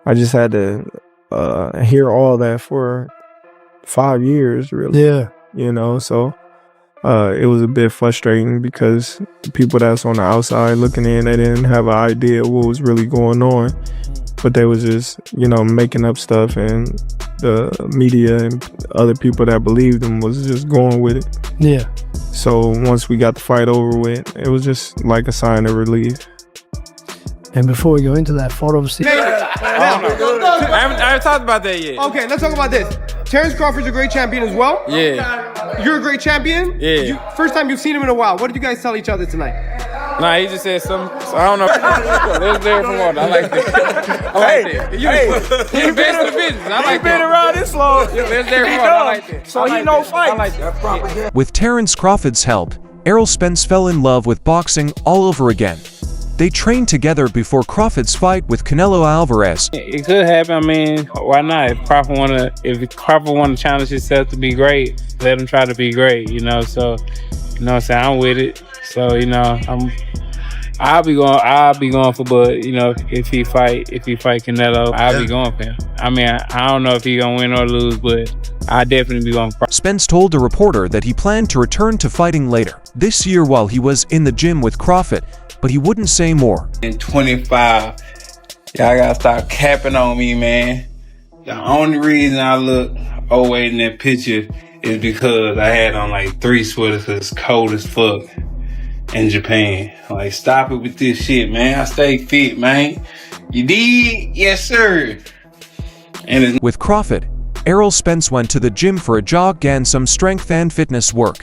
I just had to hear all that for 5 years, really. Yeah. You know, so it was a bit frustrating because the people that's on the outside looking in, they didn't have an idea what was really going on. But they was just, you know, making up stuff, and the media and other people that believed them was just going with it. Yeah. So once we got the fight over with, it was just like a sign of relief. And before we go into that fight, obviously... I haven't talked about that yet. Okay, let's talk about this. Terrence Crawford's a great champion as well. Yeah. You're a great champion. Yeah. First time you've seen him in a while. What did you guys tell each other tonight? Nah, he just said something. So I don't know. There's there for one. I like this. I like that. You're the best in the business. I like that. Been around this long. There's there for one. I like that. So he know fights. I like that. With Terrence Crawford's help, Errol Spence fell in love with boxing all over again. They trained together before Crawford's fight with Canelo Alvarez. It could happen. I mean, why not? If Crawford want to challenge himself to be great, let him try to be great. You know, so you know what I'm saying, I'm with it. So you know, I'll be going for Bud. You know, if he fight Canelo, I'll be going for him. I mean, I don't know if he gonna win or lose, but I definitely be going for. Spence told a reporter that he planned to return to fighting later this year while he was in the gym with Crawford, but he wouldn't say more. In 25, y'all gotta stop capping on me, man. The only reason I look overweight in that picture is because I had on like 3 sweaters because it's cold as fuck in Japan. Like, stop it with this shit, man. I stay fit, man. You dig? Yes, sir. And with Crawford, Errol Spence went to the gym for a jog and some strength and fitness work.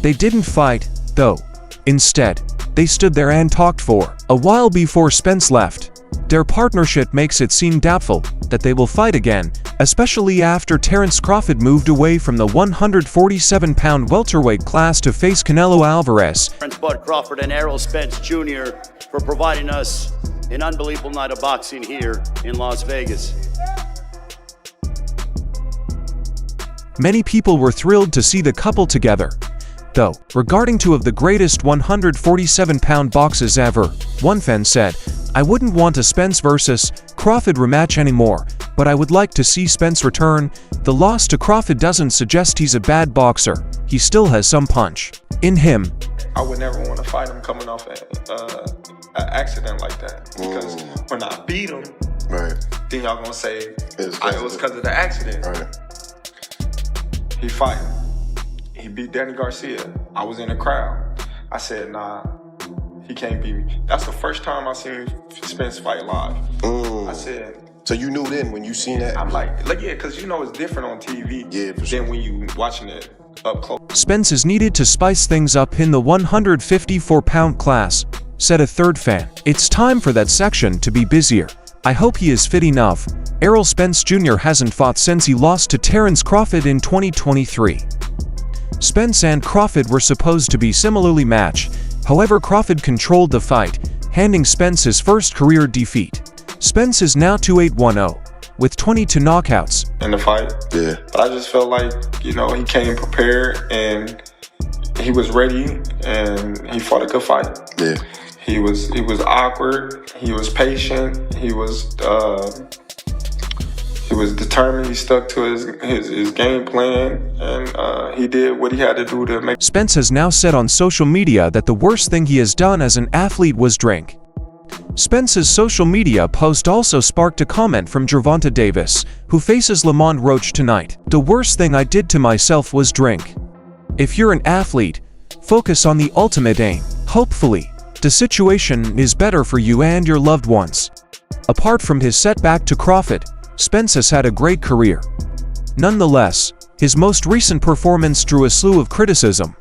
They didn't fight, though. Instead, they stood there and talked for a while before Spence left. Their partnership makes it seem doubtful that they will fight again, especially after Terrence Crawford moved away from the 147-pound welterweight class to face Canelo Alvarez. Bud Crawford and Errol Spence Jr. for providing us an unbelievable night of boxing here in Las Vegas. Many people were thrilled to see the couple together. Though, regarding 2 of the greatest 147-pound boxers ever, one fan said, "I wouldn't want a Spence versus Crawford rematch anymore, but I would like to see Spence return. The loss to Crawford doesn't suggest he's a bad boxer. He still has some punch in him." I would never want to fight him coming off an accident like that, because when I beat him, then y'all gonna say it was because of the accident. He fight. He beat Danny Garcia. I was in the crowd. I said, nah, he can't beat me. That's the first time I seen Spence fight live. I said. So you knew then when you seen that? I'm like yeah, because you know it's different on TV than when you watching it up close. Spence is needed to spice things up in the 154-pound class, said a third fan. It's time for that section to be busier. I hope he is fit enough. Errol Spence Jr. hasn't fought since he lost to Terrence Crawford in 2023. Spence and Crawford were supposed to be similarly matched. However, Crawford controlled the fight, handing Spence his first career defeat. Spence is now 2-8-1-0, with 22 knockouts. In the fight? Yeah. But I just felt like, you know, he came prepared and he was ready and he fought a good fight. Yeah. He was awkward, he was patient, he was determined, he stuck to his game plan, and he did what he had to do to make. Spence has now said on social media that the worst thing he has done as an athlete was drink. Spence's social media post also sparked a comment from Gervonta Davis, who faces Lamont Roach tonight. "The worst thing I did to myself was drink. If you're an athlete, focus on the ultimate aim. Hopefully, the situation is better for you and your loved ones." Apart from his setback to Crawford, Spence has had a great career. Nonetheless, his most recent performance drew a slew of criticism.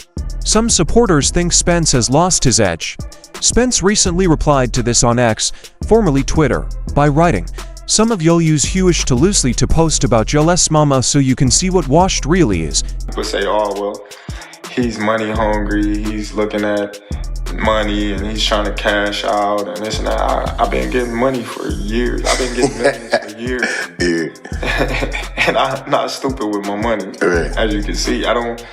Some supporters think Spence has lost his edge. Spence recently replied to this on X, formerly Twitter, by writing, "Some of y'all use Hewish to loosely to post about y'all's mama so you can see what washed really is." People say, oh, well, he's money hungry, he's looking at money and he's trying to cash out and this and that. I've been getting money for years. I've been getting millions for years. And I'm not stupid with my money. As you can see, I don't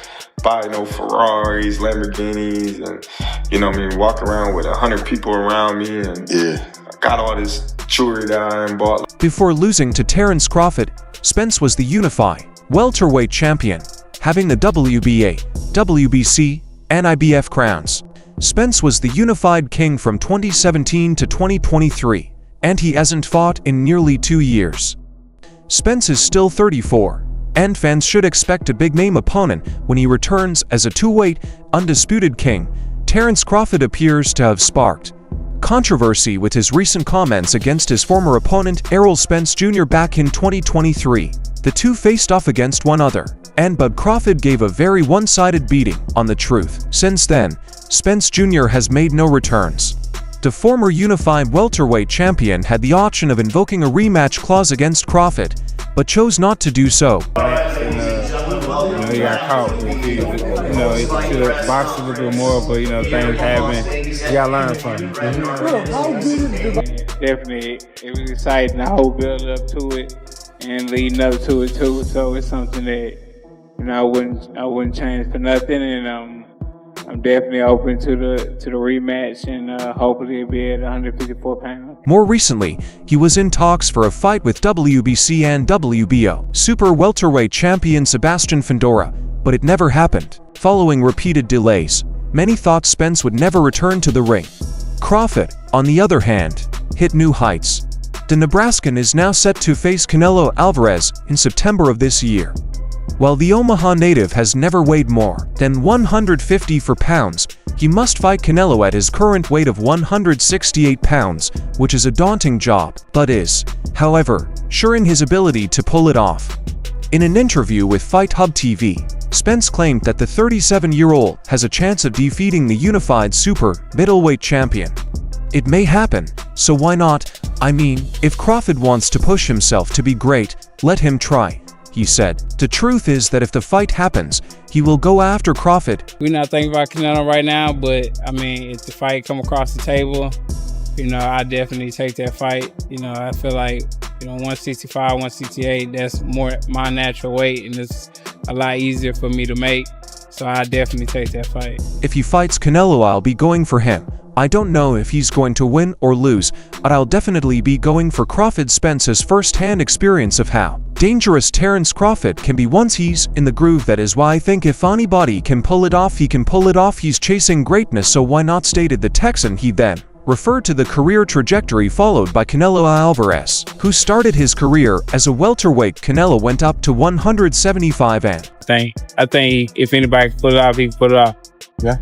buy no Ferraris, Lamborghinis, and you know what I mean, walk around with 100 people around me and I got all this jewelry that I ain't bought. Before losing to Terence Crawford, Spence was the unified welterweight champion, having the WBA, WBC, and IBF crowns. Spence was the unified king from 2017 to 2023, and he hasn't fought in nearly 2 years. Spence is still 34, and fans should expect a big-name opponent when he returns as a two-weight, undisputed king. Terence Crawford appears to have sparked controversy with his recent comments against his former opponent Errol Spence Jr. back in 2023. The two faced off against one another, and Bud Crawford gave a very one-sided beating on the truth. Since then, Spence Jr. has made no returns. The former unified welterweight champion had the option of invoking a rematch clause against Crawford, but chose not to do so. He got caught. Boxing will do more, but things happen. You gotta learn from it. Definitely, it was exciting. The whole build up to it and leading up to it too. So it's something that I wouldn't change for nothing. And I'm definitely open to the rematch, and hopefully it'll be at 154 pounds. More recently, he was in talks for a fight with WBC and WBO super welterweight champion Sebastian Fundora, but it never happened. Following repeated delays, many thought Spence would never return to the ring. Crawford, on the other hand, hit new heights. The Nebraskan is now set to face Canelo Alvarez in September of this year. While the Omaha native has never weighed more than 154 pounds, he must fight Canelo at his current weight of 168 pounds, which is a daunting job, but is, however, sure in his ability to pull it off. In an interview with Fight Hub TV, Spence claimed that the 37-year-old has a chance of defeating the unified super middleweight champion. It may happen, so why not? I mean, if Crawford wants to push himself to be great, let him try, he said. The truth is that if the fight happens, he will go after Crawford. We're not thinking about Canelo right now, but I mean, if the fight come across the table, I definitely take that fight. I feel like 165, 168, that's more my natural weight, and it's a lot easier for me to make. So I definitely take that fight. If he fights Canelo, I'll be going for him. I don't know if he's going to win or lose, but I'll definitely be going for Crawford. Spence's first-hand experience of how dangerous Terence Crawford can be once he's in the groove. That is why I think if anybody can pull it off, he can pull it off. He's chasing greatness, so why not, stated the Texan. He then referred to the career trajectory followed by Canelo Alvarez, who started his career as a welterweight. Canelo went up to 175 and I think if anybody can pull it off, he can pull it off. Yeah.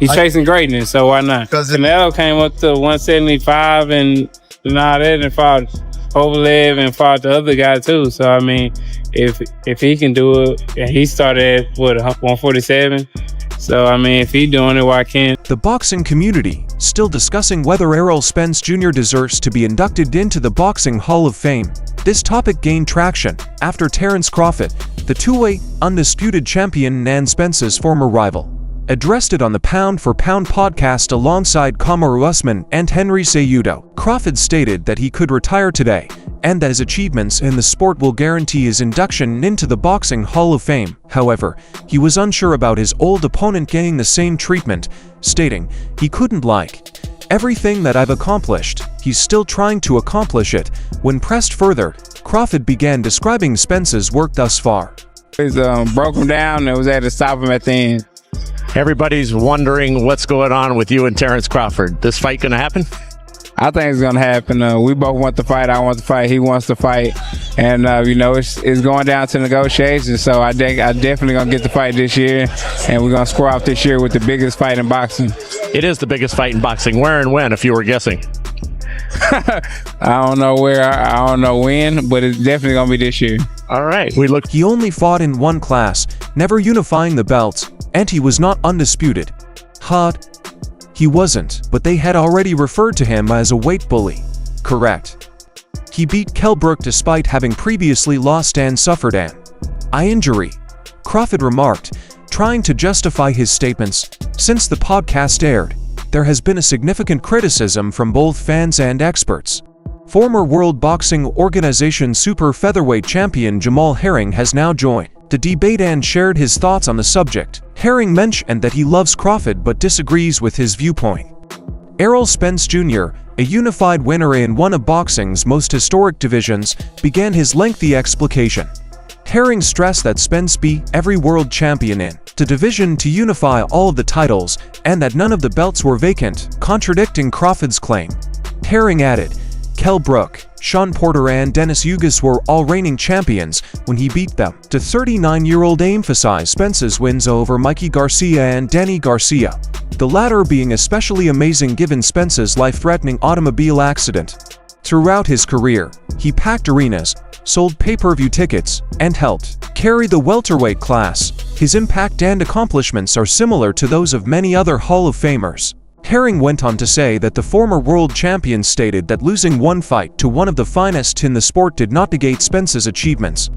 He's chasing greatness, so why not? Canelo came up to 175 and all that, and fought Kovalev and fought the other guy too. So I mean, if he can do it, and he started at 147. So I mean, if he's doing it, why can't? The boxing community still discussing whether Errol Spence Jr. deserves to be inducted into the Boxing Hall of Fame. This topic gained traction after Terence Crawford, the two-weight undisputed champion and Spence's former rival, addressed it on the Pound for Pound podcast alongside Kamaru Usman and Henry Cejudo. Crawford stated that he could retire today, and that his achievements in the sport will guarantee his induction into the Boxing Hall of Fame. However, he was unsure about his old opponent getting the same treatment, stating, "He couldn't like everything that I've accomplished. He's still trying to accomplish it." When pressed further, Crawford began describing Spence's work thus far. He's broke him down and was able to stop him at the end. Everybody's wondering what's going on with you and Terence Crawford. This fight gonna happen? I think it's gonna happen. We both want to fight. I want to fight. He wants to fight, and it's going down to negotiations. So I definitely gonna get the fight this year, and we're gonna score off this year with the biggest fight in boxing. It is the biggest fight in boxing. Where and when, if you were guessing? I don't know where. I don't know when, but it's definitely gonna be this year. All right. He only fought in one class, never unifying the belts, and he was not undisputed. He wasn't, but they had already referred to him as a weight bully. Correct. He beat Kell Brook despite having previously lost and suffered an eye injury, Crawford remarked, trying to justify his statements. Since the podcast aired, there has been a significant criticism from both fans and experts. Former World Boxing Organization super featherweight champion Jamal Herring has now joined the debate and shared his thoughts on the subject. Herring mentioned that he loves Crawford but disagrees with his viewpoint. Errol Spence Jr., a unified winner in one of boxing's most historic divisions, began his lengthy explication. Herring stressed that Spence be every world champion in the division to unify all of the titles and that none of the belts were vacant, contradicting Crawford's claim. Herring added, Kell Brook, Sean Porter and Dennis Ugas were all reigning champions when he beat them. The 39-year-old emphasized Spence's wins over Mikey Garcia and Danny Garcia, the latter being especially amazing given Spence's life-threatening automobile accident. Throughout his career, he packed arenas, sold pay-per-view tickets, and helped carry the welterweight class. His impact and accomplishments are similar to those of many other Hall of Famers. Herring went on to say that the former world champion stated that losing one fight to one of the finest in the sport did not negate Spence's achievements.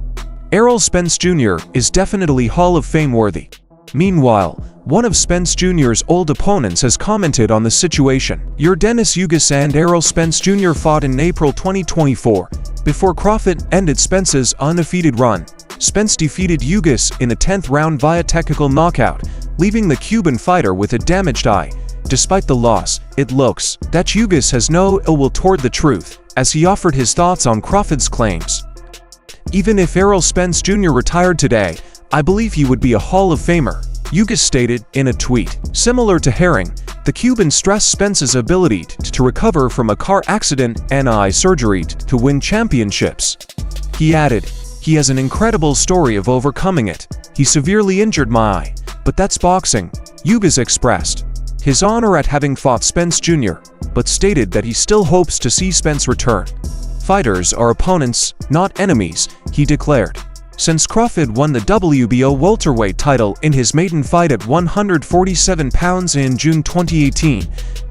Errol Spence Jr. is definitely Hall of Fame worthy. Meanwhile, one of Spence Jr.'s old opponents has commented on the situation. Dennis Ugas and Errol Spence Jr. fought in April 2024, before Crawford ended Spence's undefeated run. Spence defeated Ugas in the 10th round via technical knockout, leaving the Cuban fighter with a damaged eye. Despite the loss, it looks that Ugas has no ill will toward the truth, as he offered his thoughts on Crawford's claims. Even if Errol Spence Jr. retired today, I believe he would be a Hall of Famer, Ugas stated in a tweet. Similar to Herring, the Cuban stressed Spence's ability to recover from a car accident and eye surgery to win championships. He added, he has an incredible story of overcoming it. He severely injured my eye, but that's boxing, Ugas expressed his honor at having fought Spence Jr., but stated that he still hopes to see Spence return. Fighters are opponents, not enemies, he declared. Since Crawford won the WBO welterweight title in his maiden fight at 147 pounds in June 2018,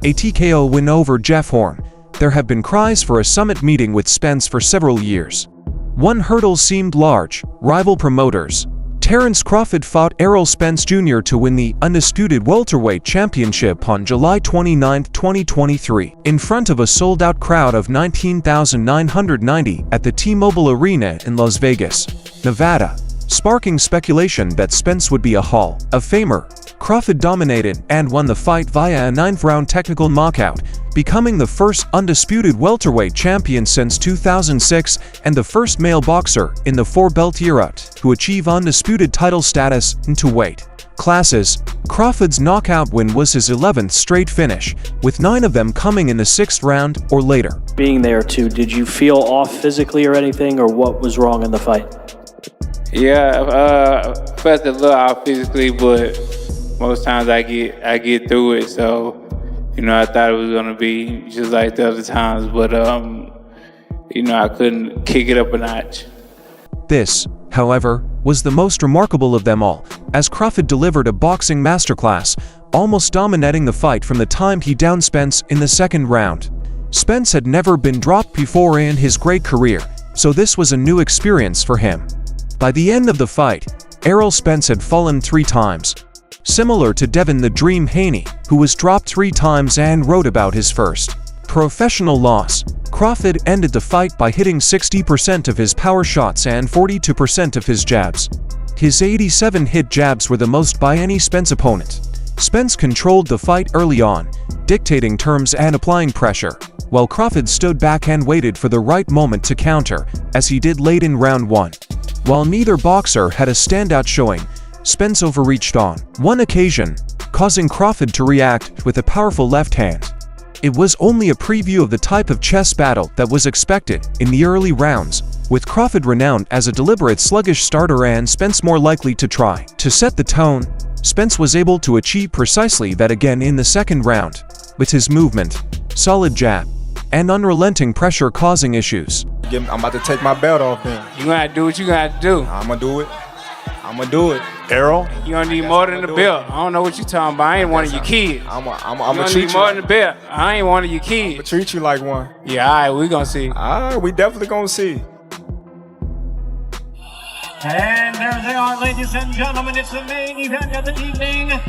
a TKO win over Jeff Horn, there have been cries for a summit meeting with Spence for several years. One hurdle seemed large: rival promoters. Terence Crawford fought Errol Spence Jr. to win the undisputed welterweight championship on July 29, 2023, in front of a sold-out crowd of 19,990 at the T-Mobile Arena in Las Vegas, Nevada, sparking speculation that Spence would be a Hall of Famer. Crawford dominated and won the fight via a 9th-round technical knockout, becoming the first undisputed welterweight champion since 2006 and the first male boxer in the four-belt era to achieve undisputed title status in two weight classes. Crawford's knockout win was his 11th straight finish, with 9 of them coming in the 6th round or later. Being there too, did you feel off physically or anything, or what was wrong in the fight? Yeah, felt a little off physically, but most times I get through it. So, I thought it was gonna be just like the other times, but I couldn't kick it up a notch. This, however, was the most remarkable of them all, as Crawford delivered a boxing masterclass, almost dominating the fight from the time he downed Spence in the 2nd round. Spence had never been dropped before in his great career, so this was a new experience for him. By the end of the fight, Errol Spence had fallen 3 times. Similar to Devin the Dream Haney, who was dropped 3 times and wrote about his first professional loss, Crawford ended the fight by hitting 60% of his power shots and 42% of his jabs. His 87 hit jabs were the most by any Spence opponent. Spence controlled the fight early on, dictating terms and applying pressure, while Crawford stood back and waited for the right moment to counter, as he did late in round 1. While neither boxer had a standout showing, Spence overreached on one occasion, causing Crawford to react with a powerful left hand. It was only a preview of the type of chess battle that was expected in the early rounds, with Crawford renowned as a deliberate sluggish starter and Spence more likely to try to set the tone. Spence was able to achieve precisely that again in the 2nd round, with his movement, solid jab, and unrelenting pressure causing issues. I'm about to take my belt off him. You gotta do what you gotta do. I'm gonna do it. I'm gonna do it. Errol? You gonna need more than the belt. I don't know what you talking about. I ain't one of your kids. I'm you gonna gonna treat need you. more than the belt. I ain't one of your I'm kids. gonna treat you like one. Yeah, all right, we gonna see. All right, we definitely gonna see. And there they are, ladies and gentlemen. It's the main event of the evening.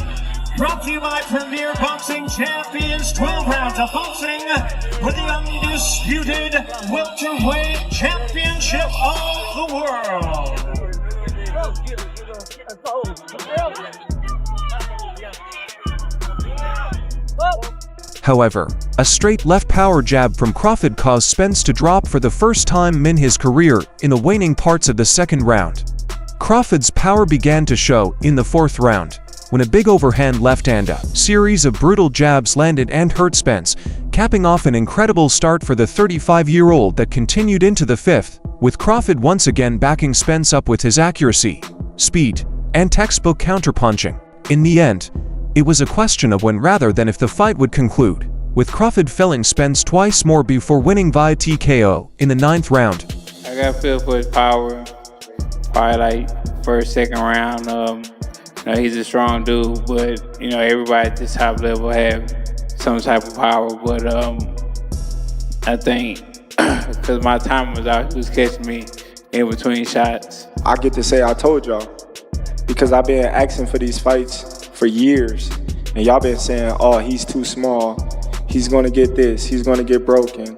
Brought to you by Premier Boxing Champions. 12 rounds of boxing for the undisputed welterweight championship of the world. However, a straight left power jab from Crawford caused Spence to drop for the first time in his career in the waning parts of the second round. Crawford's power began to show in the fourth round, when a big overhand left and a series of brutal jabs landed and hurt Spence, capping off an incredible start for the 35-year-old that continued into the fifth, with Crawford once again backing Spence up with his accuracy, speed, and textbook counterpunching. In the end, it was a question of when rather than if the fight would conclude, with Crawford felling Spence twice more before winning via TKO in the ninth round. I got a feel for his power, probably like first, second round. You know, he's a strong dude, but you know, everybody at this top level have some type of power. But I think because my time was out, he was catching me in between shots. I get to say I told y'all because I've been asking for these fights for years, and y'all been saying, oh, he's too small, he's gonna get this, he's gonna get broken.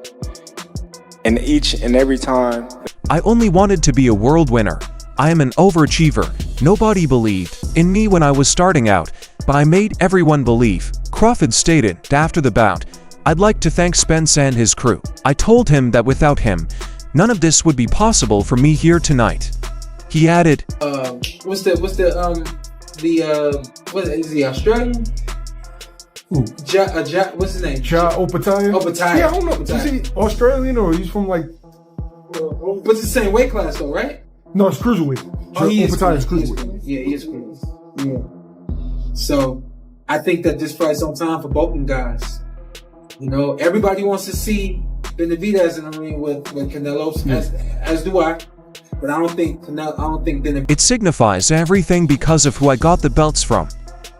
And each and every time, I only wanted to be a world winner. I am an overachiever. Nobody believed in me when I was starting out, but I made everyone believe. Crawford stated after the bout, I'd like to thank Spence and his crew. I told him that without him, none of this would be possible for me here tonight. He added, What is he Australian? Who? What's his name? Ja Opetaia? Opetaia. Yeah, I don't know. Is he Australian or he's from like... But it's the same weight class though, right? No, it's cruiserweight. Oh, he is cruiserweight. Yeah, he is cruiserweight. Yeah. So, I think that this fight's on time for both them guys. You know, everybody wants to see Benavidez in the ring with Canelo, as do I. But I don't think Benavidez... It signifies everything because of who I got the belts from.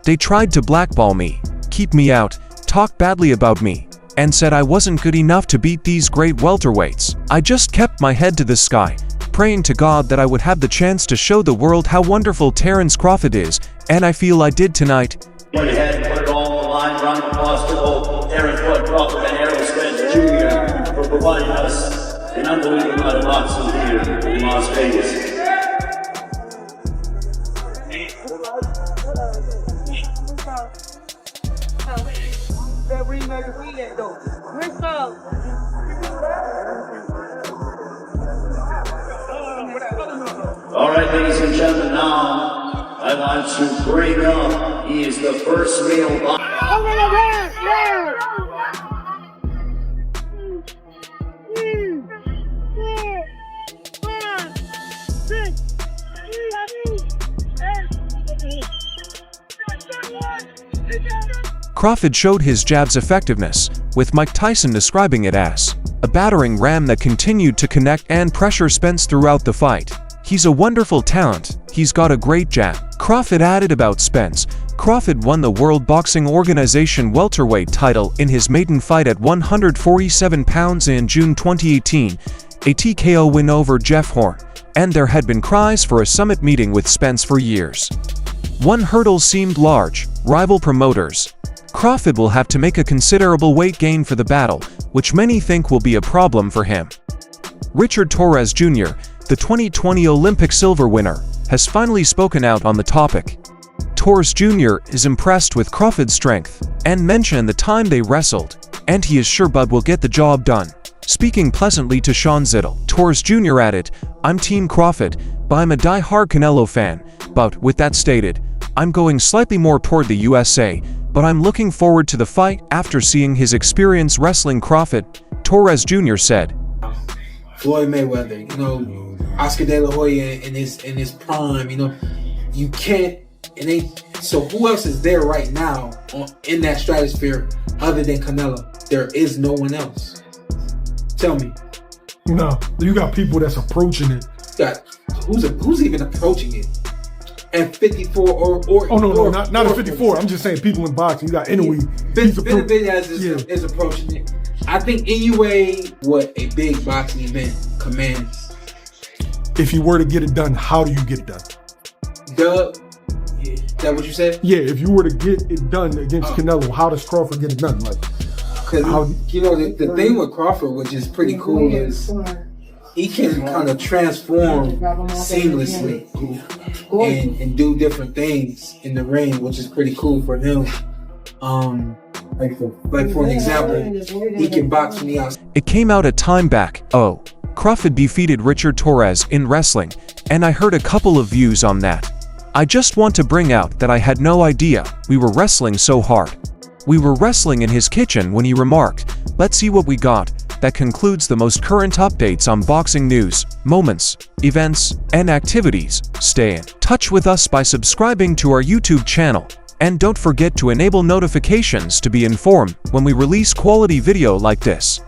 They tried to blackball me, keep me out, talk badly about me, and said I wasn't good enough to beat these great welterweights. I just kept my head to the sky, praying to God that I would have the chance to show the world how wonderful Terence Crawford is, and I feel I did tonight. Went ahead and put it all on the line, round of applause to both Terence Crawford and Errol Spence Jr. for providing us an unbelievable amount of boxing here in Las Vegas. All right, ladies and gentlemen, now I want to bring up, he is the first male boxer. Crawford showed his jab's effectiveness, with Mike Tyson describing it as a battering ram that continued to connect and pressure Spence throughout the fight. He's a wonderful talent, he's got a great jab. Crawford added about Spence, Crawford won the World Boxing Organization welterweight title in his maiden fight at 147 pounds in June 2018, a TKO win over Jeff Horn, and there had been cries for a summit meeting with Spence for years. One hurdle seemed large, rival promoters. Crawford will have to make a considerable weight gain for the battle, which many think will be a problem for him. Richard Torres Jr., the 2020 Olympic silver winner, has finally spoken out on the topic. Torres Jr. is impressed with Crawford's strength and mentioned the time they wrestled, and he is sure Bud will get the job done. Speaking pleasantly to Sean Zittel, Torres Jr. added, I'm Team Crawford, but I'm a die-hard Canelo fan, but with that stated, I'm going slightly more toward the USA, but I'm looking forward to the fight after seeing his experience wrestling Crawford, Torres Jr. said. Floyd Mayweather, you know, Oscar De La Hoya in his prime, you know, you can't, so who else is there right now in that stratosphere other than Canelo? There is no one else. Tell me. No, you got people that's approaching it. Who's even approaching it? At 54 or not at 54. I'm just saying people in boxing. You got Inoue. Benavidez is approaching it. I think Inoue, what a big boxing event commands. If you were to get it done, how do you get it done? Is that what you said? Yeah, if you were to get it done against Canelo, how does Crawford get it done? Because you know the thing with Crawford, which is pretty cool, is he can kind of transform seamlessly and do different things in the ring, which is pretty cool for him. Like for an example, he can box me out. It came out a time back. Oh, Crawford defeated Richard Torres in wrestling, and I heard a couple of views on that. I just want to bring out that I had no idea we were wrestling so hard. We were wrestling in his kitchen when he remarked, "Let's see what we got." That concludes the most current updates on boxing news, moments, events, and activities. Stay in touch with us by subscribing to our YouTube channel. And don't forget to enable notifications to be informed when we release quality video like this.